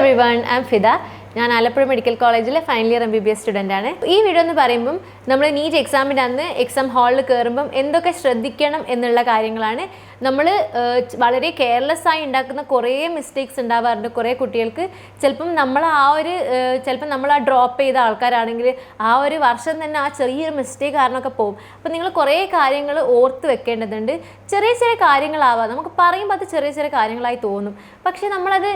everyone, I'm Fida. ഞാൻ Alappuzha medical കോളേജിലെ final year MBBS student ആണ്. ഈ വീഡിയോ എന്ന് പറയുമ്പം നമ്മൾ നീറ്റ് എക്സാമിൻ്റെ അന്ന് എക്സാം ഹാളിൽ കയറുമ്പം എന്തൊക്കെ ശ്രദ്ധിക്കണം എന്നുള്ള കാര്യങ്ങളാണ്. നമ്മൾ വളരെ കെയർലെസ് ആയി ഉണ്ടാക്കുന്ന കുറേ മിസ്റ്റേക്സ് ഉണ്ടാവാറുണ്ട്. കുറേ കുട്ടികൾക്ക് ചിലപ്പം നമ്മൾ ആ ഡ്രോപ്പ് ചെയ്ത ആൾക്കാരാണെങ്കിൽ ആ ഒരു വർഷം തന്നെ ആ ചെറിയൊരു മിസ്റ്റേക്ക് കാരണമൊക്കെ പോകും. അപ്പോൾ നിങ്ങൾ കുറേ കാര്യങ്ങൾ ഓർത്ത് വെക്കേണ്ടതുണ്ട്. ചെറിയ ചെറിയ കാര്യങ്ങളാവാം, നമുക്ക് പറയുമ്പോൾ അത് ചെറിയ ചെറിയ കാര്യങ്ങളായി തോന്നും. പക്ഷേ നമ്മളത്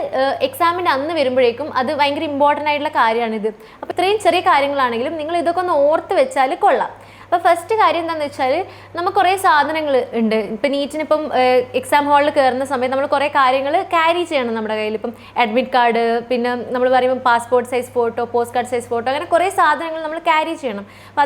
എക്സാമിൻ്റെ അന്ന് വരുമ്പോഴേക്കും അത് ഭയങ്കര ഇമ്പോർട്ടൻ്റ് ആയിട്ടുള്ള കാര്യമാണിത്. അപ്പോൾ ഇത്രയും ചെറിയ കാര്യങ്ങളാണെങ്കിലും നിങ്ങൾ ഇതൊക്കെ ഒന്ന് ഓർത്ത് വെച്ചാൽ കൊള്ളാം. അപ്പോൾ ഫസ്റ്റ് കാര്യം എന്താണെന്ന് വെച്ചാൽ നമുക്ക് കുറേ സാധനങ്ങൾ ഉണ്ട്. ഇപ്പം നീറ്റിനിപ്പം എക്സാം ഹാളിൽ കയറുന്ന സമയത്ത് നമ്മൾ കുറേ കാര്യങ്ങൾ ക്യാരി ചെയ്യണം നമ്മുടെ കയ്യിൽ. ഇപ്പം അഡ്മിറ്റ് കാർഡ്, പിന്നെ നമ്മൾ പറയുമ്പോൾ passport size photo, post card size photo, അങ്ങനെ കുറേ സാധനങ്ങൾ നമ്മൾ ക്യാരി ചെയ്യണം. അപ്പോൾ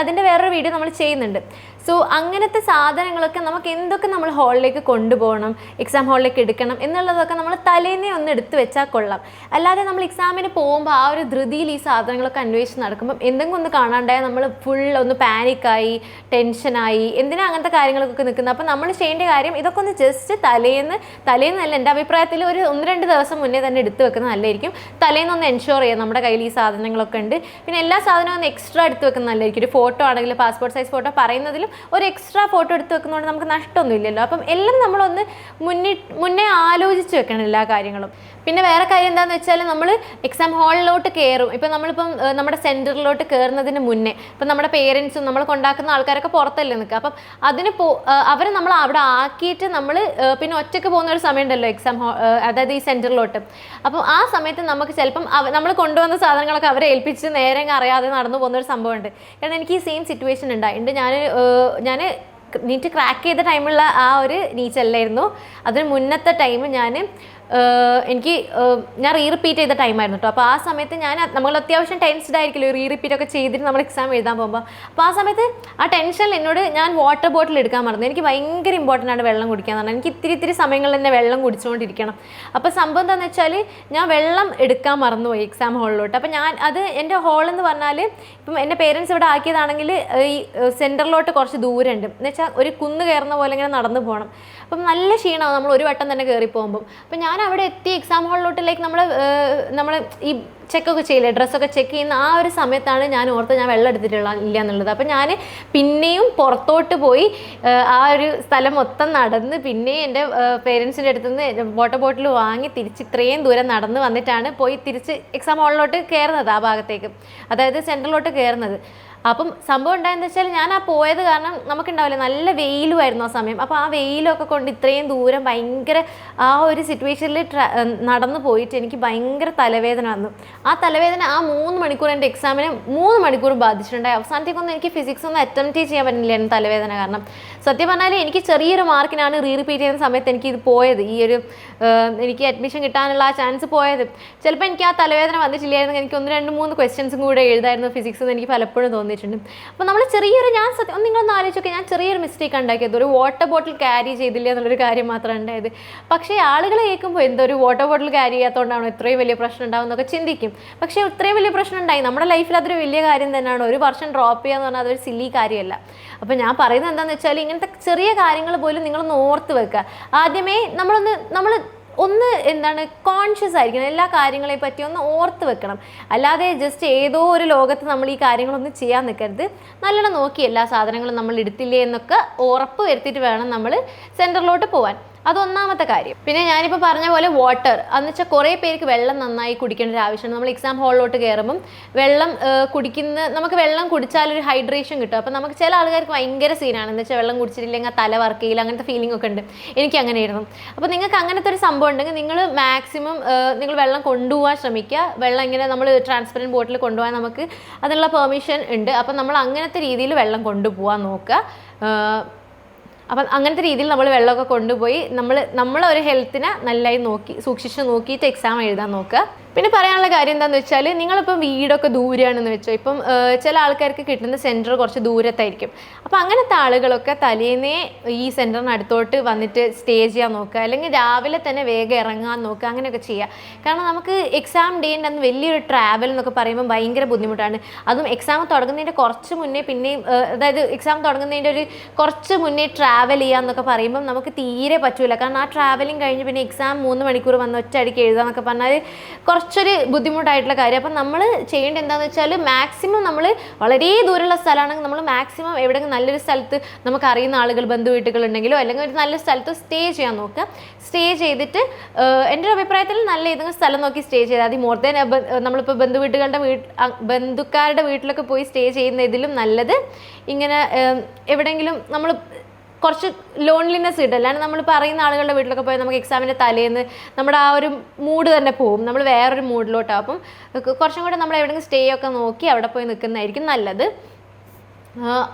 അതിൻ്റെ വേറൊരു വീഡിയോ നമ്മൾ ചെയ്യുന്നുണ്ട്. സോ അങ്ങനത്തെ സാധനങ്ങളൊക്കെ നമുക്ക് എന്തൊക്കെ നമ്മൾ ഹാളിലേക്ക് കൊണ്ടുപോകണം, എക്സാം ഹാളിലേക്ക് എടുക്കണം എന്നുള്ളതൊക്കെ നമ്മൾ തലേന്നേ ഒന്ന് എടുത്ത് വെച്ചാൽ കൊള്ളാം. അല്ലാതെ നമ്മൾ എക്സാമിന് പോകുമ്പോൾ ആ ഒരു ധൃതിയിൽ ഈ സാധനങ്ങളൊക്കെ അന്വേഷിച്ച് നടക്കുമ്പം എന്തെങ്കിലും ഒന്ന് കാണാണ്ടായാൽ നമ്മൾ ഫുൾ ഒന്ന് പാനിക്കായി, ടെൻഷനായി, എന്തിനാ അങ്ങനത്തെ കാര്യങ്ങളൊക്കെ നിൽക്കുന്നത്. അപ്പോൾ നമ്മൾ ചെയ്യേണ്ട കാര്യം ഇതൊക്കെ ഒന്ന് ജസ്റ്റ് തലേന്നല്ല, എൻ്റെ അഭിപ്രായത്തിൽ ഒരു 1-2 ദിവസം മുന്നേ തന്നെ എടുത്ത് വെക്കുന്നത് നല്ലതായിരിക്കും. തലേന്നൊന്ന് എൻഷുർ ചെയ്യാം നമ്മുടെ കയ്യിൽ ഈ സാധനങ്ങളൊക്കെ ഉണ്ട്. പിന്നെ എല്ലാ സാധനവും ഒന്ന് എക്സ്ട്രാ എടുത്ത് വെക്കുന്നത് നല്ലതായിരിക്കും. ഒരു ഫോട്ടോ ആണെങ്കിൽ പാസ്പോർട്ട് സൈസ് ഫോട്ടോ പറയുന്നതിലും ഒരു എക്സ്ട്രാ ഫോട്ടോ എടുത്ത് വെക്കുന്നതുകൊണ്ട് നമുക്ക് നഷ്ടമൊന്നും ഇല്ലല്ലോ. അപ്പം എല്ലാം നമ്മളൊന്ന് മുന്നേ ആലോചിച്ച് വെക്കണം എല്ലാ കാര്യങ്ങളും. പിന്നെ വേറെ കാര്യം എന്താണെന്ന് വെച്ചാൽ നമ്മൾ എക്സാം ഹാളിലോട്ട് കയറും. ഇപ്പം നമ്മളിപ്പം നമ്മുടെ സെൻറ്ററിലോട്ട് കയറുന്നതിന് മുന്നേ ഇപ്പം നമ്മുടെ പേരൻസും നമ്മൾ കൊണ്ടാക്കുന്ന ആൾക്കാരൊക്കെ പുറത്തല്ലേ നിൽക്കുക. അപ്പം അവർ നമ്മൾ അവിടെ ആക്കിയിട്ട് നമ്മൾ പിന്നെ ഒറ്റയ്ക്ക് പോകുന്ന ഒരു സമയം ഉണ്ടല്ലോ എക്സാം അതായത് ഈ സെൻറ്ററിലോട്ട്. അപ്പം ആ സമയത്ത് നമുക്ക് ചിലപ്പം നമ്മൾ കൊണ്ടുവന്ന സാധനങ്ങളൊക്കെ അവരെ ഏൽപ്പിച്ച് നേരെ അറിയാതെ നടന്നു പോകുന്ന ഒരു സംഭവമുണ്ട്. കാരണം എനിക്ക് ഈ സെയിം സിറ്റുവേഷൻ ഉണ്ടായിട്ടുണ്ട്. ഞാൻ നീറ്റ് ക്രാക്ക് ചെയ്ത ടൈമുള്ള ആ ഒരു നീച്ചല്ലായിരുന്നു, അതിന് മുന്നത്തെ ടൈം ഞാൻ റിപ്പീറ്റ് ചെയ്ത ടൈമായിരുന്നു കേട്ടോ. അപ്പോൾ ആ സമയത്ത് നമ്മൾ അത്യാവശ്യം ടെൻസ്ഡ് ആയിരിക്കില്ല, റിപ്പീറ്റൊക്കെ ചെയ്തിട്ട് നമ്മൾ എക്സാം എഴുതാൻ പോകുമ്പോൾ. അപ്പോൾ ആ സമയത്ത് ആ ടെൻഷനിൽ എന്നോട് ഞാൻ വാട്ടർ ബോട്ടിൽ എടുക്കാൻ മറന്നു. എനിക്ക് ഭയങ്കര ഇമ്പോർട്ടൻ്റ് ആണ് വെള്ളം കുടിക്കാൻ എന്ന് പറഞ്ഞാൽ. എനിക്ക് ഇത്തിരി സമയങ്ങളിൽ തന്നെ വെള്ളം കുടിച്ചുകൊണ്ടിരിക്കണം. അപ്പോൾ സംഭവം എന്താണെന്ന് വെച്ചാൽ ഞാൻ വെള്ളം എടുക്കാൻ മറന്നുപോയി എക്സാം ഹാളിലോട്ട്. അപ്പോൾ എൻ്റെ ഹാളെന്ന് പറഞ്ഞാൽ ഇപ്പം എൻ്റെ പേരൻസ് ഇവിടെ ആക്കിയതാണെങ്കിൽ ഈ സെൻറ്ററിലോട്ട് കുറച്ച് ദൂരമുണ്ട്. എന്ന് വെച്ചാൽ ഒരു കുന്ന് കയറുന്ന പോലെ ഇങ്ങനെ നടന്നു പോകണം. അപ്പം നല്ല ക്ഷീണമാണ് നമ്മൾ ഒരു വട്ടം തന്നെ കയറി പോകുമ്പം. അപ്പം ഞാൻ അവിടെ എത്തി എക്സാം ഹാളിലോട്ടിലേക്ക് നമ്മൾ ഈ ചെക്കൊക്കെ ചെയ്യില്ലേ, ഡ്രസ്സൊക്കെ ചെക്ക് ചെയ്യുന്ന ആ ഒരു സമയത്താണ് ഞാൻ ഓർത്ത് ഞാൻ വെള്ളം ഇല്ല എന്നുള്ളത്. അപ്പം ഞാൻ പിന്നെയും പുറത്തോട്ട് പോയി ആ ഒരു സ്ഥലം മൊത്തം നടന്ന് പിന്നെയും എൻ്റെ പേരൻസിൻ്റെ അടുത്ത് നിന്ന് വാട്ടർ ബോട്ടിൽ വാങ്ങി തിരിച്ച് ഇത്രയും ദൂരം നടന്ന് വന്നിട്ടാണ് പോയി തിരിച്ച് എക്സാം ഹാളിലോട്ട് കയറുന്നത്, ആ ഭാഗത്തേക്ക്, അതായത് സെൻറ്ററിലോട്ട് കയറുന്നത്. അപ്പം സംഭവം ഉണ്ടായെന്ന് വെച്ചാൽ ഞാൻ ആ പോയത് കാരണം നമുക്കുണ്ടാവില്ല, നല്ല വെയിലുമായിരുന്നു ആ സമയം. അപ്പോൾ ആ വെയിലൊക്കെ കൊണ്ട് ഇത്രയും ദൂരം ഭയങ്കര ആ ഒരു സിറ്റുവേഷനിൽ നടന്നു പോയിട്ട് എനിക്ക് ഭയങ്കര തലവേദന വന്നു. ആ തലവേദന ആ 3 മണിക്കൂർ എൻ്റെ എക്സാമിന് 3 മണിക്കൂർ ബാധിച്ചിട്ടുണ്ടായി. അവസാനത്തേക്കൊന്നും എനിക്ക് ഫിസിക്സ് ഒന്നും അറ്റംപ്റ്റ് ചെയ്യാൻ പറ്റുന്നില്ലായിരുന്നു തലവേദന കാരണം. സത്യം പറഞ്ഞാൽ എനിക്ക് ചെറിയൊരു മാർക്കിനാണ് റിപ്പീറ്റ് ചെയ്യുന്ന സമയത്ത് എനിക്ക് ഇത് പോയത്, എനിക്ക് അഡ്മിഷൻ കിട്ടാനുള്ള ആ ചാൻസ് പോയത്. ചിലപ്പോൾ എനിക്ക് ആ തലവേദന വന്നിട്ടില്ലായിരുന്നു, എനിക്ക് 1-2-3 ക്വസ്റ്റ്യൻസും കൂടെ എഴുതായിരുന്നു ഫിസിക്സ് എന്ന് എനിക്ക് പലപ്പോഴും തോന്നിയിട്ടുണ്ട്. അപ്പോൾ നമ്മൾ നിങ്ങളൊന്ന് ആലോചിച്ചൊക്കെ, ഞാൻ ചെറിയൊരു മിസ്റ്റേക്ക് ഉണ്ടാക്കിയത്, ഒരു വാട്ടർ ബോട്ടിൽ ക്യാരി ചെയ്തില്ല എന്നുള്ളൊരു കാര്യം മാത്രമാണ് ഉണ്ടായത്. പക്ഷേ ആളുകൾ കേൾക്കുമ്പോൾ ഒരു വാട്ടർ ബോട്ടിൽ ക്യാരി ചെയ്യാത്തതുകൊണ്ടാണോ ഇത്രയും വലിയ പ്രശ്നം ഉണ്ടാവുമെന്നൊക്കെ ചിന്തിക്കും. പക്ഷേ ഇത്രയും വലിയ പ്രശ്നം ഉണ്ടായി നമ്മുടെ ലൈഫിൽ, അതൊരു വലിയ കാര്യം തന്നെയാണ്. ഒരു വർഷം ഡ്രോപ്പ് ചെയ്യുക എന്ന് പറഞ്ഞാൽ അതൊരു സില്ലി കാര്യമല്ല. അപ്പോൾ ഞാൻ പറയുന്നത് എന്താണെന്ന് വെച്ചാൽ ഇങ്ങനത്തെ ചെറിയ കാര്യങ്ങൾ പോലും നിങ്ങളൊന്ന് ഓർത്ത് വെക്കുക. ആദ്യമേ നമ്മൾ കോൺഷ്യസ് ആയിരിക്കണം, എല്ലാ കാര്യങ്ങളെ പറ്റി ഒന്ന് ഓർത്ത് വെക്കണം. അല്ലാതെ ജസ്റ്റ് ഏതോ ഒരു ലോകത്ത് നമ്മൾ ഈ കാര്യങ്ങളൊന്നും ചെയ്യാൻ നിൽക്കരുത്. നല്ലോണം നോക്കി എല്ലാ സാധനങ്ങളും നമ്മൾ എടുത്തില്ലേ എന്നൊക്കെ ഉറപ്പ് വരുത്തിയിട്ട് വേണം നമ്മൾ സെൻറ്ററിലോട്ട് പോകാൻ. അതൊന്നാമത്തെ കാര്യം. പിന്നെ ഞാനിപ്പോൾ പറഞ്ഞ പോലെ വാട്ടർ എന്ന് വെച്ചാൽ കുറേ പേർക്ക് വെള്ളം നന്നായി കുടിക്കേണ്ട ഒരു ആവശ്യമാണ്. നമ്മൾ എക്സാം ഹാളിലോട്ട് കയറുമ്പം നമുക്ക് വെള്ളം കുടിച്ചാലൊരു ഹൈഡ്രേഷൻ കിട്ടും. അപ്പോൾ നമുക്ക് ചില ആൾക്കാർക്ക് ഭയങ്കര സീനാണ്, എന്ന് വെച്ചാൽ വെള്ളം കുടിച്ചിട്ടില്ലെങ്കിൽ തല വർക്ക് ചെയ്യില്ല, അങ്ങനത്തെ ഫീലിംഗ് ഒക്കെ ഉണ്ട്. എനിക്ക് അങ്ങനെയായിരുന്നു. അപ്പോൾ നിങ്ങൾക്ക് അങ്ങനത്തെ ഒരു സംഭവം ഉണ്ടെങ്കിൽ നിങ്ങൾ മാക്സിമം നിങ്ങൾ വെള്ളം കൊണ്ടുപോകാൻ ശ്രമിക്കുക. വെള്ളം ഇങ്ങനെ നമ്മൾ ട്രാൻസ്പെറൻറ്റ് ബോട്ടിൽ കൊണ്ടുപോകാൻ നമുക്ക് അതിനുള്ള പെർമിഷൻ ഉണ്ട്. അപ്പം നമ്മൾ അങ്ങനത്തെ രീതിയിൽ വെള്ളം കൊണ്ടുപോകാൻ നോക്കുക. അപ്പം അങ്ങനത്തെ രീതിയിൽ നമ്മൾ വെള്ളമൊക്കെ കൊണ്ടുപോയി നമ്മളൊരു ഹെൽത്തിനെ നല്ലതായി സൂക്ഷിച്ച് നോക്കിയിട്ട് എക്സാം എഴുതാൻ നോക്കുക. പിന്നെ പറയാനുള്ള കാര്യം എന്താണെന്ന് വെച്ചാൽ നിങ്ങളിപ്പം വീടൊക്കെ ദൂരെയാണെന്ന് വെച്ചോ, ഇപ്പം ചില ആൾക്കാർക്ക് കിട്ടുന്ന സെൻറ്റർ കുറച്ച് ദൂരത്തായിരിക്കും. അപ്പോൾ അങ്ങനത്തെ ആളുകളൊക്കെ തലേന്നേ ഈ സെൻറ്ററിന് അടുത്തോട്ട് വന്നിട്ട് സ്റ്റേ ചെയ്യാൻ നോക്കുക, അല്ലെങ്കിൽ രാവിലെ തന്നെ വേഗം ഇറങ്ങാൻ നോക്കുക, അങ്ങനെയൊക്കെ ചെയ്യുക. കാരണം നമുക്ക് എക്സാം ഡേൻ്റെ അന്ന് വലിയൊരു ട്രാവൽ എന്നൊക്കെ പറയുമ്പോൾ ഭയങ്കര ബുദ്ധിമുട്ടാണ്. അതും എക്സാം തുടങ്ങുന്നതിൻ്റെ കുറച്ച് മുന്നേ അതായത് എക്സാം തുടങ്ങുന്നതിൻ്റെ ഒരു കുറച്ച് മുന്നേ ട്രാവൽ ചെയ്യാന്നൊക്കെ പറയുമ്പം നമുക്ക് തീരെ പറ്റില്ല. കാരണം ആ ട്രാവലിംഗ് കഴിഞ്ഞ് പിന്നെ എക്സാം 3 മണിക്കൂർ വന്ന് ഒറ്റയടിക്ക് എഴുതാന്നൊക്കെ പറഞ്ഞാൽ കുറച്ചൊരു ബുദ്ധിമുട്ടായിട്ടുള്ള കാര്യം. അപ്പം നമ്മൾ ചെയ്യേണ്ടത് എന്താണെന്ന് വെച്ചാൽ മാക്സിമം നമ്മൾ വളരെ ദൂരമുള്ള സ്ഥലമാണെങ്കിൽ നമ്മൾ മാക്സിമം എവിടെയെങ്കിലും നല്ലൊരു സ്ഥലത്ത് നമുക്ക് അറിയുന്ന ആളുകൾ ബന്ധു വീട്ടുകളുണ്ടെങ്കിലോ അല്ലെങ്കിൽ ഒരു നല്ല സ്ഥലത്ത് സ്റ്റേ ചെയ്യാൻ നോക്കുക. സ്റ്റേ ചെയ്തിട്ട് എൻ്റെ ഒരു അഭിപ്രായത്തിൽ നല്ല ഏതെങ്കിലും സ്ഥലം നോക്കി സ്റ്റേ ചെയ്താൽ മതി. മോർ ദാൻ നമ്മളിപ്പോൾ ബന്ധുക്കാരുടെ വീട്ടിലൊക്കെ പോയി സ്റ്റേ ചെയ്യുന്നതിലും നല്ലത് ഇങ്ങനെ എവിടെയെങ്കിലും നമ്മൾ കുറച്ച് ലോൺലിനെസ് കിട്ടും. അല്ലാണ്ട് നമ്മൾ പറയുന്ന ആളുകളുടെ വീട്ടിലൊക്കെ പോയി നമുക്ക് എക്സാമിൻ്റെ തലേന്ന് നമ്മുടെ ആ ഒരു മൂഡ് തന്നെ പോകും, നമ്മൾ വേറൊരു മൂഡിലോട്ടാവും. അപ്പം കുറച്ചും കൂടെ നമ്മൾ എവിടെയെങ്കിലും സ്റ്റേ ഒക്കെ നോക്കി അവിടെ പോയി നിൽക്കുന്നതായിരിക്കും നല്ലത്.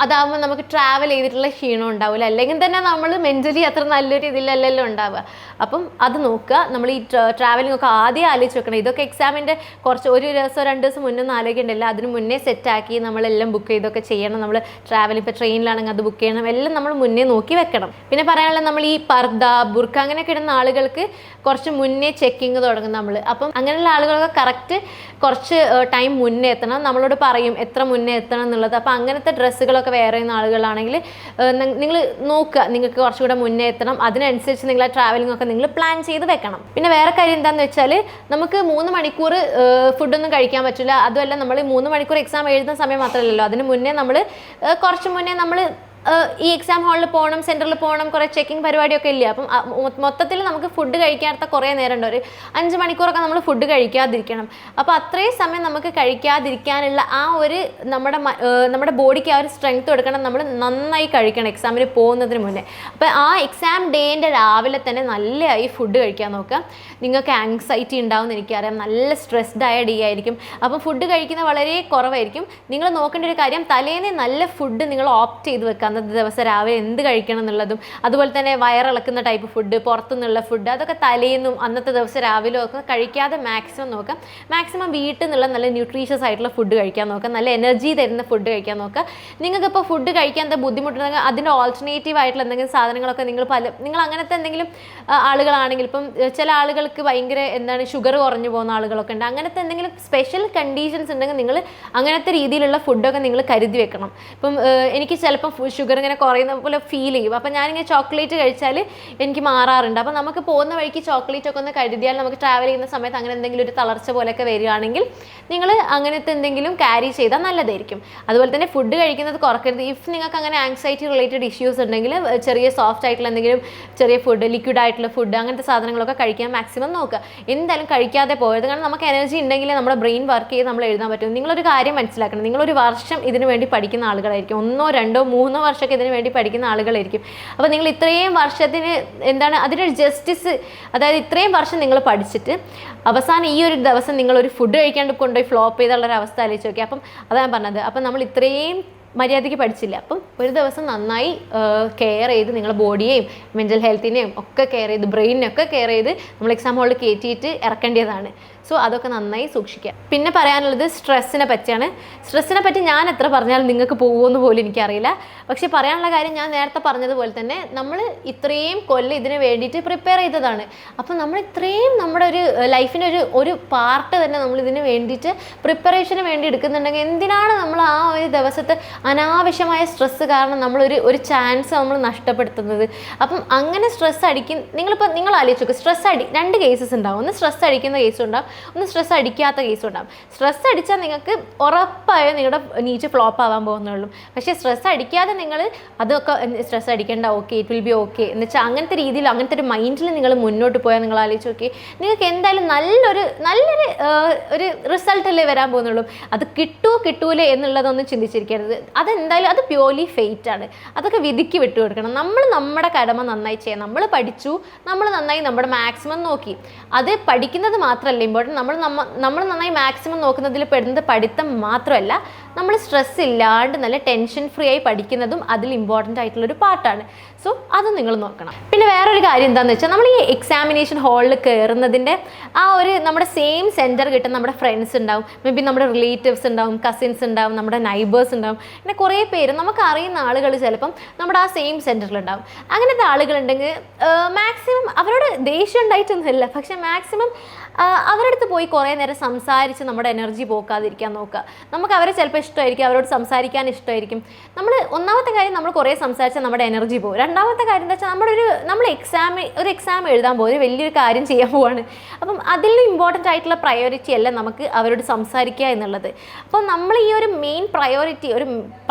അതാകുമ്പോൾ നമുക്ക് ട്രാവൽ ചെയ്തിട്ടുള്ള ക്ഷീണം ഉണ്ടാവില്ല, അല്ലെങ്കിൽ തന്നെ നമ്മൾ മെൻ്റലി അത്ര നല്ലൊരു ഇതിലല്ലല്ലോ ഉണ്ടാവുക. അപ്പം അത് നോക്കുക. നമ്മൾ ഈ ട്രാവലിംഗ് ഒക്കെ ആദ്യം ആലോചിച്ച് വെക്കണം. ഇതൊക്കെ എക്സാമിൻ്റെ കുറച്ച് ഒരു ദിവസം 2 ദിവസം മുന്നേ ഒന്നും ആലോചിക്കേണ്ടില്ല, അതിന് മുന്നേ സെറ്റാക്കി നമ്മളെല്ലാം ബുക്ക് ചെയ്തൊക്കെ ചെയ്യണം. നമ്മൾ ട്രാവൽ ഇപ്പോൾ ട്രെയിനിലാണെങ്കിൽ അത് ബുക്ക് ചെയ്യണം, എല്ലാം നമ്മൾ മുന്നേ നോക്കി വെക്കണം. പിന്നെ പറയാനുള്ളത് നമ്മൾ ഈ പർദ്ദ ബുർക്ക അങ്ങനെയൊക്കെ ഇടുന്ന ആളുകൾക്ക് കുറച്ച് മുന്നേ ചെക്കിങ് തുടങ്ങും നമ്മൾ. അപ്പം അങ്ങനെയുള്ള ആളുകളൊക്കെ കറക്റ്റ് കുറച്ച് ടൈം മുന്നേ എത്തണം, നമ്മളോട് പറയും എത്ര മുന്നേ എത്തണം എന്നുള്ളത്. അപ്പം അങ്ങനത്തെ ഡ്രസ്സുകളൊക്കെ വേറെ ചെയ്യുന്ന ആളുകളാണെങ്കിൽ നിങ്ങൾ നോക്കുക, നിങ്ങൾക്ക് കുറച്ചുകൂടെ മുന്നേ എത്തണം, അതിനനുസരിച്ച് നിങ്ങൾ ആ ട്രാവലിംഗ് ഒക്കെ നിങ്ങൾ പ്ലാൻ ചെയ്ത് വെക്കണം. പിന്നെ വേറെ കാര്യം എന്താണെന്ന് വെച്ചാൽ നമുക്ക് 3 മണിക്കൂർ ഫുഡൊന്നും കഴിക്കാൻ പറ്റില്ല. അതുമല്ല നമ്മൾ 3 മണിക്കൂർ എക്സാം എഴുതുന്ന സമയം മാത്രമല്ലല്ലോ, അതിന് മുന്നേ നമ്മൾ കുറച്ച് മുന്നേ നമ്മൾ ഈ എക്സാം ഹാളിൽ പോകണം, സെൻറ്ററിൽ പോകണം, കുറേ ചെക്കിങ് പരിപാടിയൊക്കെ ഇല്ല. അപ്പം മൊത്തത്തിൽ നമുക്ക് ഫുഡ് കഴിക്കാത്ത കുറേ നേരം ഉണ്ട്, ഒരു 5 മണിക്കൂറൊക്കെ നമ്മൾ ഫുഡ് കഴിക്കാതിരിക്കണം. അപ്പോൾ അത്രയും സമയം നമുക്ക് കഴിക്കാതിരിക്കാനുള്ള ആ ഒരു നമ്മുടെ ബോഡിക്ക് ആ ഒരു സ്ട്രെങ്ത് കൊടുക്കണം. നമ്മൾ നന്നായി കഴിക്കണം എക്സാമിന് പോകുന്നതിന് മുന്നേ. അപ്പോൾ ആ എക്സാം ഡേൻ്റെ രാവിലെ തന്നെ നല്ലതായി ഫുഡ് കഴിക്കാൻ നോക്കുക. നിങ്ങൾക്ക് ആങ്സൈറ്റി ഉണ്ടാവും എന്ന് എനിക്കറിയാം, നല്ല സ്ട്രെസ്ഡ് ആയ ഡേ ആയിരിക്കും. അപ്പം ഫുഡ് കഴിക്കുന്നത് വളരെ കുറവായിരിക്കും. നിങ്ങൾ നോക്കേണ്ട ഒരു കാര്യം, തലേന്ന് നല്ല ഫുഡ് നിങ്ങൾ ഓപ്റ്റ് ചെയ്ത് വെക്കുക. അന്നത്തെ ദിവസം രാവിലെ എന്ത് കഴിക്കണം എന്നുള്ളതും, അതുപോലെ തന്നെ വയറിളക്കുന്ന ടൈപ്പ് ഫുഡ്, പുറത്തുനിന്നുള്ള ഫുഡ്, അതൊക്കെ തലേന്നും അന്നത്തെ ദിവസം രാവിലെ ഒക്കെ കഴിക്കാതെ മാക്സിമം നോക്കാം. മാക്സിമം വീട്ടിൽ നിന്നുള്ള നല്ല ന്യൂട്രീഷ്യസ് ആയിട്ടുള്ള ഫുഡ് കഴിക്കാൻ നോക്കാം, നല്ല എനർജി തരുന്ന ഫുഡ് കഴിക്കാൻ നോക്കുക. നിങ്ങൾക്കിപ്പോൾ ഫുഡ് കഴിക്കാൻ എന്താ ബുദ്ധിമുട്ടുണ്ടെങ്കിൽ അതിൻ്റെ ഓൾട്ടർനേറ്റീവ് ആയിട്ടുള്ള എന്തെങ്കിലും സാധനങ്ങളൊക്കെ നിങ്ങൾ അങ്ങനത്തെ എന്തെങ്കിലും ആളുകളാണെങ്കിൽ, ഇപ്പം ചില ആളുകൾക്ക് ഭയങ്കര ഷുഗർ കുറഞ്ഞു പോകുന്ന ആളുകളൊക്കെ ഉണ്ട്. അങ്ങനത്തെ എന്തെങ്കിലും സ്പെഷ്യൽ കണ്ടീഷൻസ് ഉണ്ടെങ്കിൽ നിങ്ങൾ അങ്ങനത്തെ രീതിയിലുള്ള ഫുഡൊക്കെ നിങ്ങൾ കരുതി വെക്കണം. ഇപ്പം എനിക്ക് ചിലപ്പം ഷുഗർ ഇങ്ങനെ കുറയുന്ന പോലെ ഫീൽ ചെയ്യും. അപ്പം ഞാനിങ്ങനെ ചോക്ലേറ്റ് കഴിച്ചാൽ എനിക്ക് മാറാറുണ്ട്. അപ്പം നമുക്ക് പോകുന്ന വഴിക്ക് ചോക്ലേറ്റ് ഒക്കെ ഒന്ന് കരുതിയാൽ നമുക്ക് ട്രാവൽ ചെയ്യുന്ന സമയത്ത് അങ്ങനെ എന്തെങ്കിലും ഒരു തളർച്ച പോലെയൊക്കെ വരികയാണെങ്കിൽ നിങ്ങൾ അങ്ങനത്തെ എന്തെങ്കിലും ക്യാരി ചെയ്താൽ നല്ലതായിരിക്കും. അതുപോലെ തന്നെ ഫുഡ് കഴിക്കുന്നത് കുറക്കരുത്. ഇഫ് നിങ്ങൾക്ക് അങ്ങനെ ആങ്സൈറ്റി റിലേറ്റഡ് ഇഷ്യൂസ് ഉണ്ടെങ്കിൽ ചെറിയ സോഫ്റ്റ് ആയിട്ടുള്ള എന്തെങ്കിലും ചെറിയ ഫുഡ്, ലിക്വിഡ് ആയിട്ടുള്ള ഫുഡ്, അങ്ങനത്തെ സാധനങ്ങളൊക്കെ കഴിക്കാൻ മാക്സിമം നോക്കുക. എന്തായാലും കഴിക്കാതെ പോയത്, കാരണം നമുക്ക് എനർജി ഉണ്ടെങ്കിൽ നമ്മുടെ ബ്രെയിൻ വർക്ക് ചെയ്ത് നമ്മൾ എഴുതാൻ പറ്റും. നിങ്ങളൊരു കാര്യം മനസ്സിലാക്കണം, നിങ്ങളൊരു വർഷം ഇതിനു വേണ്ടി പഠിക്കുന്ന ആളുകളായിരിക്കും, 1, 2, 3 വർഷമൊക്കെ ഇതിനു വേണ്ടി പഠിക്കുന്ന ആളുകളായിരിക്കും. അപ്പോൾ നിങ്ങൾ ഇത്രയും വർഷത്തിന് അതിനൊരു ജസ്റ്റിസ്, അതായത് ഇത്രയും വർഷം നിങ്ങൾ പഠിച്ചിട്ട് അവസാനം ഈ ഒരു ദിവസം നിങ്ങളൊരു ഫുഡ് കഴിക്കാണ്ട് കൊണ്ടുപോയി ഫ്ലോപ്പ് ചെയ്തുള്ളൊരു അവസ്ഥ ആലോചിച്ച് നോക്കി. അപ്പം അതാണ് പറഞ്ഞത്. അപ്പം നമ്മൾ ഇത്രയും മര്യാദയ്ക്ക് പഠിച്ചില്ല. അപ്പം ഒരു ദിവസം നന്നായി കെയർ ചെയ്ത് നിങ്ങളുടെ ബോഡിയെയും മെൻ്റൽ ഹെൽത്തിനെയും ഒക്കെ കെയർ ചെയ്ത് ബ്രെയിനൊക്കെ കെയർ ചെയ്ത് നമ്മൾ എക്സാം ഹോളിൽ കയറ്റിയിട്ട് ഇറക്കേണ്ടതാണ്. സോ അതൊക്കെ നന്നായി സൂക്ഷിക്കുക. പിന്നെ പറയാനുള്ളത് സ്ട്രെസ്സിനെ പറ്റിയാണ്. സ്ട്രെസ്സിനെ പറ്റി ഞാൻ എത്ര പറഞ്ഞാലും നിങ്ങൾക്ക് പോകുമെന്ന് പോലും എനിക്കറിയില്ല. പക്ഷേ പറയാനുള്ള കാര്യം ഞാൻ നേരത്തെ പറഞ്ഞതുപോലെ തന്നെ നമ്മൾ ഇത്രയും കൊല്ലം ഇതിന് വേണ്ടിയിട്ട് പ്രിപ്പയർ ചെയ്തതാണ്. അപ്പം നമ്മൾ ഇത്രയും നമ്മുടെ ഒരു ലൈഫിൻ്റെ ഒരു പാർട്ട് തന്നെ നമ്മൾ ഇതിന് വേണ്ടിയിട്ട് പ്രിപ്പറേഷന് വേണ്ടി എടുക്കുന്നുണ്ടെങ്കിൽ എന്തിനാണ് നമ്മൾ ആ ഒരു ദിവസത്തെ അനാവശ്യമായ സ്ട്രെസ്സ് കാരണം ഒരു ചാൻസ് നമ്മൾ നഷ്ടപ്പെടുത്തുന്നത്? അപ്പം അങ്ങനെ സ്ട്രെസ് നിങ്ങൾ ആലോചിച്ച് നോക്കുക. സ്ട്രെസ് 2 കേസസ് ഉണ്ടാവും. ഒന്ന് സ്ട്രെസ് അടിക്കുന്ന കേസും ഉണ്ടാവും, ഒന്ന് സ്ട്രെസ് അടിക്കാത്ത കേസും ഉണ്ടാവും. സ്ട്രെസ് അടിച്ചാൽ നിങ്ങൾക്ക് ഉറപ്പായും നിങ്ങളുടെ നീറ്റ് ഫ്ലോപ്പ് ആവാൻ പോകുന്നുള്ളൂ. പക്ഷേ സ്ട്രെസ് അടിക്കാതെ നിങ്ങൾ അതൊക്കെ സ്ട്രെസ് അടിക്കേണ്ട, okay it will be okay എന്ന് വെച്ചാൽ അങ്ങനത്തെ രീതിയിൽ, അങ്ങനത്തെ ഒരു മൈൻഡിൽ നിങ്ങൾ മുന്നോട്ട് പോയാൽ നിങ്ങൾ ആലോചിച്ച് നോക്കി, നിങ്ങൾക്ക് എന്തായാലും നല്ലൊരു റിസൾട്ടല്ലേ വരാൻ പോകുന്നുള്ളൂ. അത് കിട്ടൂലേ എന്നുള്ളതൊന്നും ചിന്തിച്ചിരിക്കരുത്. അതെന്തായാലും അത് പ്യോർലി ഫെയ്റ്റ് ആണ്. അതൊക്കെ വിധിക്ക് വിട്ടുകൊടുക്കണം. നമ്മൾ നമ്മുടെ കടമ നന്നായി ചെയ്യാം. നമ്മൾ പഠിച്ചു, നമ്മൾ നന്നായി നമ്മുടെ മാക്സിമം നോക്കി. അത് പഠിക്കുന്നത് മാത്രമല്ല ഇമ്പോർട്ടൻറ്റ്, നമ്മൾ നന്നായി മാക്സിമം നോക്കുന്നതിൽ പെടുന്നത് പഠിത്തം മാത്രമല്ല, നമ്മൾ സ്ട്രെസ് ഇല്ലാണ്ട് നല്ല ടെൻഷൻ ഫ്രീ ആയി പഠിക്കുന്നതും അതിൽ ഇമ്പോർട്ടൻ്റ് ആയിട്ടുള്ളൊരു പാർട്ടാണ്. സോ അത് നിങ്ങൾ നോക്കണം. പിന്നെ വേറൊരു കാര്യം എന്താണെന്ന് വെച്ചാൽ, നമ്മൾ ഈ എക്സാമിനേഷൻ ഹാളിൽ കയറുന്നതിൻ്റെ ആ ഒരു നമ്മുടെ സെയിം സെൻറ്റർ കിട്ടുന്ന നമ്മുടെ ഫ്രണ്ട്സ് ഉണ്ടാവും, മേ ബി നമ്മുടെ റിലേറ്റീവ്സ് ഉണ്ടാവും, കസിൻസ് ഉണ്ടാവും, നമ്മുടെ നൈബേഴ്സ് ഉണ്ടാവും, പിന്നെ കുറേ പേര് നമുക്ക് അറിയുന്ന ആളുകൾ ചിലപ്പം നമ്മുടെ ആ സെയിം സെൻറ്ററിലുണ്ടാവും. അങ്ങനത്തെ ആളുകളുണ്ടെങ്കിൽ മാക്സിമം അവരോട് ദേഷ്യം ഉണ്ടായിട്ടൊന്നുമില്ല, പക്ഷേ മാക്സിമം അവരുടെ അടുത്ത് പോയി കുറേ നേരം സംസാരിച്ച് നമ്മുടെ എനർജി പോക്കാതിരിക്കാൻ നോക്കുക. നമുക്ക് അവരെ ചിലപ്പോൾ ഇഷ്ടമായിരിക്കും, അവരോട് സംസാരിക്കാൻ ഇഷ്ടമായിരിക്കും. ഒന്നാമത്തെ കാര്യം നമ്മൾ കുറേ സംസാരിച്ചാൽ നമ്മുടെ എനർജി പോകും. രണ്ടാമത്തെ കാര്യം എന്താ വെച്ചാൽ നമ്മൾ ഒരു എക്സാം എഴുതാൻ പോകും, ഒരു വലിയൊരു കാര്യം ചെയ്യാൻ പോവാണ്. അപ്പം അതിൽ ഇമ്പോർട്ടൻ്റ് ആയിട്ടുള്ള പ്രയോറിറ്റി അല്ല നമുക്ക് അവരോട് സംസാരിക്കുക എന്നുള്ളത്. അപ്പം നമ്മൾ ഈ ഒരു മെയിൻ പ്രയോറിറ്റി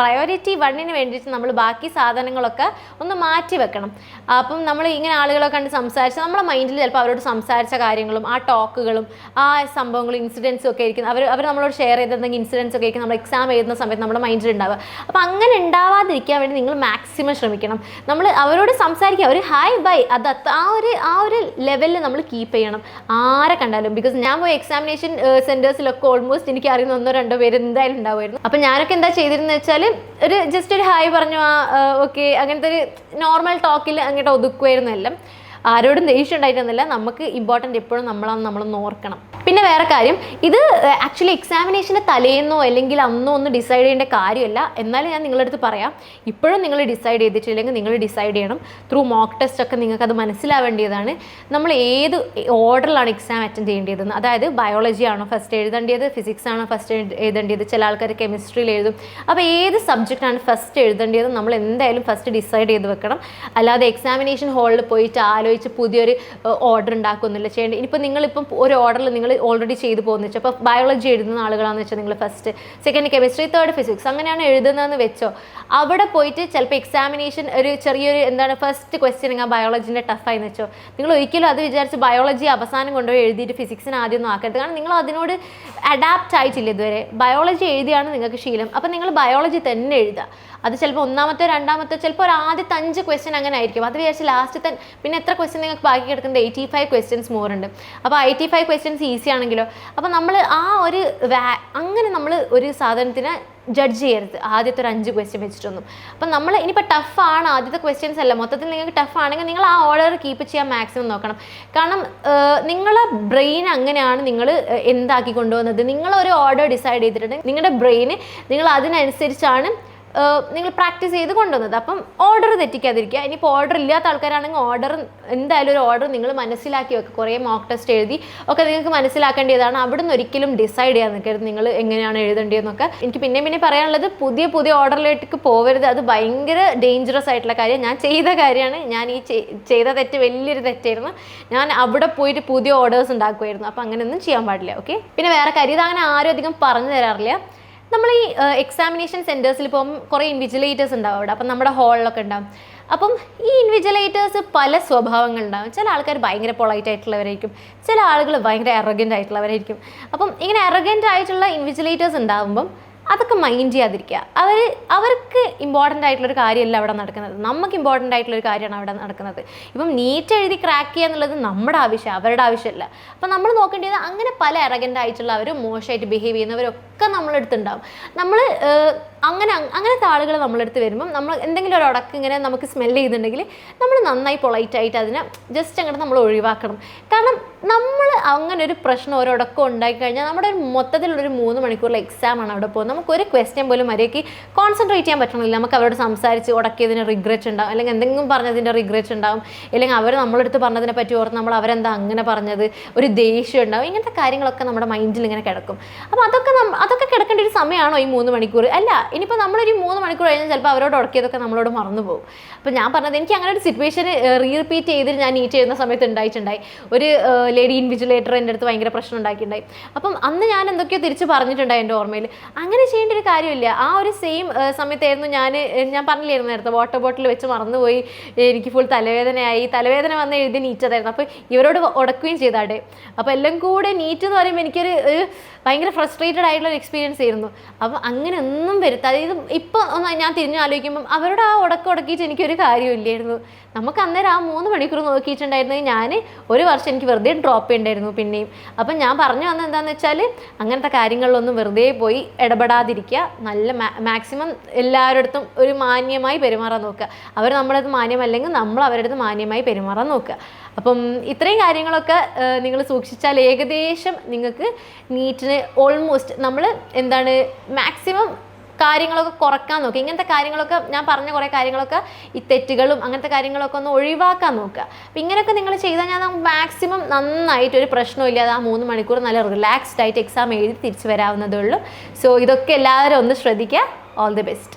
1 വേണ്ടിയിട്ട് നമ്മൾ ബാക്കി സാധനങ്ങളൊക്കെ ഒന്ന് മാറ്റി വെക്കണം. അപ്പം നമ്മൾ ഇങ്ങനെ ആളുകളെ കണ്ട് സംസാരിച്ച് നമ്മളെ മൈൻഡിൽ ചിലപ്പോൾ അവരോട് സംസാരിച്ച കാര്യങ്ങളും ആ ടോക്കുകളും ആ സംഭവങ്ങളും ഇൻസിഡൻസും ഒക്കെ ആയിരിക്കും അവർ നമ്മളോട് ഷെയർ ചെയ്തെന്തെങ്കിലും ഇൻസിഡൻസ് ഒക്കെ ആയിരിക്കും നമ്മൾ എക്സാം എഴുതുന്ന സമയത്ത് നമ്മുടെ മൈൻഡിൽ ഉണ്ടാവുക. അപ്പോൾ അങ്ങനെ ഉണ്ടാവാതിരിക്കാൻ വേണ്ടി നിങ്ങൾ മാക്സിമം ശ്രമിക്കണം. നമ്മൾ അവരോട് സംസാരിക്കുക, ഒരു ഹായ് ബൈ, അത് ആ ഒരു ലെവലിൽ നമ്മൾ കീപ്പ് ചെയ്യണം ആരെ കണ്ടാലും. ബിക്കോസ് ഞാൻ പോയി എക്സാമിനേഷൻ സെൻറ്റേഴ്സിലൊക്കെ ഓൾമോസ്റ്റ് എനിക്ക് അറിയുന്ന 1-2 പേര് എന്തായാലും ഉണ്ടാവുമായിരുന്നു. അപ്പം ഞാനൊക്കെ എന്താ ചെയ്തിരുന്നത് വെച്ചാൽ ജസ്റ്റ് ഒരു ഹായ് പറഞ്ഞു, ഓക്കെ, അങ്ങനത്തെ ഒരു നോർമൽ ടോക്കിൽ അങ്ങോട്ട് ഒതുക്കുമായിരുന്നു എല്ലാം. ആരോടും ദേഷ്യം ഉണ്ടായിട്ടൊന്നുമില്ല. നമുക്ക് ഇമ്പോർട്ടൻ്റ് എപ്പോഴും നമ്മളൊന്ന് ഓർക്കണം. പിന്നെ വേറെ കാര്യം, ഇത് ആക്ച്വലി എക്സാമിനേഷൻ്റെ തലേന്നോ അല്ലെങ്കിൽ അന്നോ ഒന്ന് ഡിസൈഡ് ചെയ്യേണ്ട കാര്യമല്ല. എന്നാലും ഞാൻ നിങ്ങളുടെ അടുത്ത് പറയാം, ഇപ്പോഴും നിങ്ങൾ ഡിസൈഡ് ചെയ്തിട്ടില്ലെങ്കിൽ നിങ്ങൾ ഡിസൈഡ് ചെയ്യണം. ത്രൂ മോക്ക് ടെസ്റ്റ് ഒക്കെ നിങ്ങൾക്കത് മനസ്സിലാവേണ്ടതാണ്. നമ്മൾ ഏത് ഓർഡറിലാണ് എക്സാം അറ്റൻഡ് ചെയ്യേണ്ടതെന്ന്. അതായത് ബയോളജി ആണോ ഫസ്റ്റ് എഴുതേണ്ടത്, ഫിസിക്സ് ആണോ ഫസ്റ്റ് എഴുതേണ്ടത്, ചില ആൾക്കാർ കെമിസ്ട്രിയിൽ എഴുതും. അപ്പോൾ ഏത് സബ്ജക്റ്റാണ് ഫസ്റ്റ് എഴുതേണ്ടത് നമ്മൾ എന്തായാലും ഫസ്റ്റ് ഡിസൈഡ് ചെയ്ത് വെക്കണം. അല്ലാതെ എക്സാമിനേഷൻ ഹാളിൽ പോയിട്ട് ആലോചിച്ച് പുതിയൊരു ഓർഡർ ഉണ്ടാക്കുന്നില്ല ചെയ്യേണ്ടത്. ഇനിയിപ്പോൾ നിങ്ങളിപ്പം ഒരു ഓർഡറിൽ നിങ്ങൾ ഓൾറെഡി ചെയ്തു പോകുന്ന വെച്ചോ, അപ്പോൾ ബയോളജി എഴുതുന്ന ആളുകളാണെന്ന് വെച്ചാൽ നിങ്ങൾ first, second chemistry, third physics അങ്ങനെയാണ് എഴുതുന്നതെന്ന് വെച്ചോ. അവിടെ പോയിട്ട് ചിലപ്പോൾ എക്സാമിനേഷൻ ഒരു ചെറിയൊരു ഫസ്റ്റ് ക്വസ്റ്റ്യൻ ആ ബയോളജിൻ്റെ ടഫായെന്ന് വെച്ചോ, നിങ്ങൾ ഒരിക്കലും അത് വിചാരിച്ച് ബയോളജി അവസാനം കൊണ്ടുപോയി എഴുതിയിട്ട് ഫിസിക്സിന് ആദ്യമൊന്നും ആക്കരുത്. കാരണം നിങ്ങൾ അതിനോട് അഡാപ്റ്റ് ആയിട്ടില്ല ഇതുവരെ. ബയോളജി എഴുതിയാണ് നിങ്ങൾക്ക് ശീലം, അപ്പോൾ നിങ്ങൾ ബയോളജി തന്നെ എഴുതുക. അത് ചിലപ്പോൾ 1-മത്തെ 2-മത്തെ ചിലപ്പോൾ ഒരു ആദ്യത്തെ 5 ക്വസ്റ്റ്യൻ അങ്ങനെ ആയിരിക്കും. അത് വിചാരിച്ച് ലാസ്റ്റത്തെ പിന്നെ എത്ര ക്വസ്റ്റ്യൻ നിങ്ങൾക്ക് ബാക്കി കിടക്കുന്നത് 85 ക്വസ്റ്റ്യൻസ് മോർ ഉണ്ട്. അപ്പോൾ 85 ക്വസ്റ്റ്യൻസ് ഈസി ആണെങ്കിലോ. അപ്പോൾ നമ്മൾ അങ്ങനെ നമ്മൾ ഒരു സാധനത്തിന് ജഡ്ജ് ചെയ്യരുത് ആദ്യത്തെ ഒരു 5 ക്വസ്റ്റ്യൻ വെച്ചിട്ടൊന്നും. അപ്പം നമ്മൾ ഇനിയിപ്പോൾ ടഫാണ്, ആദ്യത്തെ ക്വസ്റ്റ്യൻസ് അല്ല, മൊത്തത്തിൽ നിങ്ങൾക്ക് ടഫാണെങ്കിൽ നിങ്ങൾ ആ ഓർഡർ കീപ്പ് ചെയ്യാൻ മാക്സിമം നോക്കണം. കാരണം നിങ്ങളെ ബ്രെയിൻ അങ്ങനെയാണ് നിങ്ങൾ എന്താക്കി കൊണ്ടുവന്നത്. നിങ്ങളൊരു ഓർഡർ ഡിസൈഡ് ചെയ്തിട്ടുണ്ടെങ്കിൽ നിങ്ങളുടെ ബ്രെയിന് നിങ്ങൾ അതിനനുസരിച്ചാണ് നിങ്ങൾ പ്രാക്ടീസ് ചെയ്ത് കൊണ്ടുവന്നത്. അപ്പം ഓർഡർ തെറ്റിക്കാതിരിക്കുക. ഇനിയിപ്പോൾ ഓർഡർ ഇല്ലാത്ത ആൾക്കാരാണെങ്കിൽ എന്തായാലും ഒരു ഓർഡർ നിങ്ങൾ മനസ്സിലാക്കി വെക്കുക. കുറേ മോക്ക് ടെസ്റ്റ് എഴുതി ഒക്കെ നിങ്ങൾക്ക് മനസ്സിലാക്കേണ്ടതാണ്. അവിടെ നിന്ന് ഒരിക്കലും ഡിസൈഡ് ചെയ്യാൻ നിൽക്കരുത് നിങ്ങൾ എങ്ങനെയാണ് എഴുതേണ്ടതെന്നൊക്കെ. എനിക്ക് പിന്നെ പറയാനുള്ളത്, പുതിയ ഓർഡറിലേക്ക് പോകരുത്. അത് ഭയങ്കര ഡേഞ്ചറസ് ആയിട്ടുള്ള കാര്യം. ഞാൻ ചെയ്ത കാര്യമാണ്. ഞാൻ ഈ ചെയ്ത തെറ്റ് വലിയൊരു തെറ്റായിരുന്നു. ഞാൻ അവിടെ പോയിട്ട് പുതിയ ഓർഡേഴ്സ് ഉണ്ടാക്കുമായിരുന്നു. അപ്പം അങ്ങനെയൊന്നും ചെയ്യാൻ പാടില്ല. ഓക്കെ. പിന്നെ വേറെ കാര്യം, ഇതങ്ങനെ ആരും അധികം പറഞ്ഞു തരാറില്ല. നമ്മൾ ഈ എക്സാമിനേഷൻ സെൻറ്റേഴ്സിൽ പോകുമ്പോൾ കുറേ ഇൻവിജിലേറ്റേഴ്സ് ഉണ്ടാവും അവിടെ. അപ്പം നമ്മുടെ ഹാളിലൊക്കെ ഉണ്ടാവും. അപ്പം ഈ ഇൻവിജിലേറ്റേഴ്സ് പല സ്വഭാവങ്ങളുണ്ടാകും. ചില ആൾക്കാർ ഭയങ്കര പൊളൈറ്റ് ആയിട്ടുള്ളവരായിരിക്കും, ചില ആളുകൾ ഭയങ്കര എറഗൻ്റ് ആയിട്ടുള്ളവരായിരിക്കും. അപ്പം ഇങ്ങനെ എറഗൻ്റ് ആയിട്ടുള്ള ഇൻവിജിലേറ്റേഴ്സ് ഉണ്ടാകുമ്പം അതൊക്കെ മൈൻഡ് ചെയ്യാതിരിക്കുക. അവർക്ക് ഇമ്പോർട്ടൻ്റ് ആയിട്ടുള്ളൊരു കാര്യമല്ല അവിടെ നടക്കുന്നത്, നമുക്ക് ഇമ്പോർട്ടൻ്റ് ആയിട്ടുള്ളൊരു കാര്യമാണ് അവിടെ നടക്കുന്നത്. ഇപ്പം നീറ്റ് എഴുതി ക്രാക്ക് ചെയ്യുക എന്നുള്ളത് നമ്മുടെ ആവശ്യം, അവരുടെ ആവശ്യമല്ല. അപ്പം നമ്മൾ നോക്കേണ്ടത് അങ്ങനെ പല എറഗൻ്റ് ആയിട്ടുള്ളവരും മോശമായിട്ട് ബിഹേവ് ചെയ്യുന്നവരൊക്കെ നമ്മളെടുത്തുണ്ടാവും. നമ്മൾ അങ്ങനത്തെ ആളുകൾ നമ്മളെടുത്ത് വരുമ്പം നമ്മൾ എന്തെങ്കിലും ഒരു ഉടക്ക് ഇങ്ങനെ നമുക്ക് സ്മെല്ല് ചെയ്യുന്നുണ്ടെങ്കിൽ നമ്മൾ നന്നായി പൊളൈറ്റായിട്ട് അതിനെ ജസ്റ്റ് അങ്ങോട്ട് നമ്മൾ ഒഴിവാക്കണം. കാരണം നമ്മൾ അങ്ങനെ ഒരു പ്രശ്നം ഒരടക്കം ഉണ്ടായിക്കഴിഞ്ഞാൽ നമ്മുടെ ഒരു മൊത്തത്തിലുള്ളൊരു 3 മണിക്കൂറിലെ എക്സാമാണ് അവിടെ പോകുന്നത്. നമുക്കൊരു ക്വസ്റ്റ്യൻ പോലും മര്യാദയ്ക്ക് കോൺസെൻട്രേറ്റ് ചെയ്യാൻ പറ്റണില്ല. നമുക്ക് അവരോട് സംസാരിച്ച് ഉടക്കിയതിന് റിഗ്രറ്റ് ഉണ്ടാവും, അല്ലെങ്കിൽ എന്തെങ്കിലും പറഞ്ഞതിൻ്റെ റിഗ്രറ്റ് ഉണ്ടാവും, അല്ലെങ്കിൽ അവർ നമ്മളെടുത്ത് പറഞ്ഞതിനെ പറ്റി ഓർത്ത് നമ്മൾ അവരെന്താ അങ്ങനെ പറഞ്ഞത് ഒരു ദേഷ്യം ഉണ്ടാവും. ഇങ്ങനത്തെ കാര്യങ്ങളൊക്കെ നമ്മുടെ മൈൻഡിൽ ഇങ്ങനെ കിടക്കും. അപ്പോൾ അതൊക്കെ കിടക്കേണ്ട ഒരു സമയമാണോ ഈ 3 മണിക്കൂർ? അല്ല. ഇനിയിപ്പോൾ നമ്മളൊരു 3 മണിക്കൂർ കഴിഞ്ഞാൽ ചിലപ്പോൾ അവരോട് ഉടക്കിയതൊക്കെ നമ്മളോട് മറന്നു പോകും. അപ്പോൾ ഞാൻ പറഞ്ഞത്, എനിക്ക് അങ്ങനെ ഒരു സിറ്റുവേഷൻ റിപ്പീറ്റ് ചെയ്തിട്ട് ഞാൻ നീറ്റ് ചെയ്യുന്ന സമയത്ത് ഉണ്ടായിട്ടുണ്ടായി. ഒരു ലേഡി ഇൻവിജിലേറ്റർ എൻ്റെ അടുത്ത് ഭയങ്കര പ്രശ്നം ഉണ്ടാക്കിയിട്ടുണ്ടായി. അപ്പം അന്ന് ഞാൻ എന്തൊക്കെയോ തിരിച്ച് പറഞ്ഞിട്ടുണ്ടായി എൻ്റെ ഓർമ്മയിൽ. അങ്ങനെ ചെയ്യേണ്ട ഒരു കാര്യമില്ല. ആ ഒരു സെയിം സമയത്തായിരുന്നു ഞാൻ പറഞ്ഞില്ലായിരുന്നു നേരത്തെ, വാട്ടർ ബോട്ടിൽ വെച്ച് മറന്നുപോയി, എനിക്ക് ഫുൾ തലവേദന വന്ന് എഴുതി നീറ്റതായിരുന്നു. അപ്പോൾ ഇവരോട് ഉടക്കുകയും ചെയ്താടെ. അപ്പോൾ എല്ലാം കൂടെ നീറ്റ് എന്ന് പറയുമ്പോൾ എനിക്കൊരു ഭയങ്കര ഫ്രസ്ട്രേറ്റഡ് ആയിട്ടുള്ള ഒരു എക്സ്പീരിയൻസ് ആയിരുന്നു. അപ്പോൾ അങ്ങനെ ഒന്നും വരുത്താതെ, ഇത് ഇപ്പോൾ ഒന്ന് ഞാൻ തിരിഞ്ഞ് ആലോചിക്കുമ്പം അവരുടെ ആ ഉടക്കിയിട്ട് എനിക്കൊരു കാര്യമില്ലായിരുന്നു. നമുക്ക് അന്നേരം ആ 3 മണിക്കൂർ നോക്കിയിട്ടുണ്ടായിരുന്നെങ്കിൽ ഞാൻ ഒരു വർഷം എനിക്ക് വെറുതെ ഡ്രോപ്പ് ചെയ്യണ്ടായിരുന്നു പിന്നെയും. അപ്പം ഞാൻ പറഞ്ഞു വന്നത് എന്താണെന്ന് വെച്ചാൽ, അങ്ങനത്തെ കാര്യങ്ങളിലൊന്നും വെറുതെ പോയി ഇടപെടാതിരിക്കുക. നല്ല മാക്സിമം എല്ലാവരുടെ അടുത്തും ഒരു മാന്യമായി പെരുമാറാൻ നോക്കുക. അവർ നമ്മുടെ അടുത്ത് മാന്യമല്ലെങ്കിൽ നമ്മൾ അവരുടെ അടുത്ത് മാന്യമായി പെരുമാറാൻ നോക്കുക. അപ്പം ഇത്രയും കാര്യങ്ങളൊക്കെ നിങ്ങൾ സൂക്ഷിച്ചാൽ ഏകദേശം നിങ്ങൾക്ക് നീറ്റിന് ഓൾമോസ്റ്റ് മാക്സിമം കാര്യങ്ങളൊക്കെ കുറക്കാൻ നോക്കുക. ഇങ്ങനത്തെ കാര്യങ്ങളൊക്കെ ഞാൻ പറഞ്ഞ കുറേ കാര്യങ്ങളൊക്കെ ഈ തെറ്റുകളും അങ്ങനത്തെ കാര്യങ്ങളൊക്കെ ഒന്ന് ഒഴിവാക്കാൻ നോക്കുക. അപ്പം ഇങ്ങനെയൊക്കെ നിങ്ങൾ ചെയ്താൽ ഞാൻ മാക്സിമം നന്നായിട്ട് ഒരു പ്രശ്നമില്ലാതെ ആ 3 മണിക്കൂർ നല്ല റിലാക്സ്ഡ് ആയിട്ട് എക്സാം എഴുതി തിരിച്ചു വരാവുന്നതേ ഉള്ളൂ. സോ ഇതൊക്കെ എല്ലാവരും ഒന്ന് ശ്രദ്ധിക്കുക. All the best.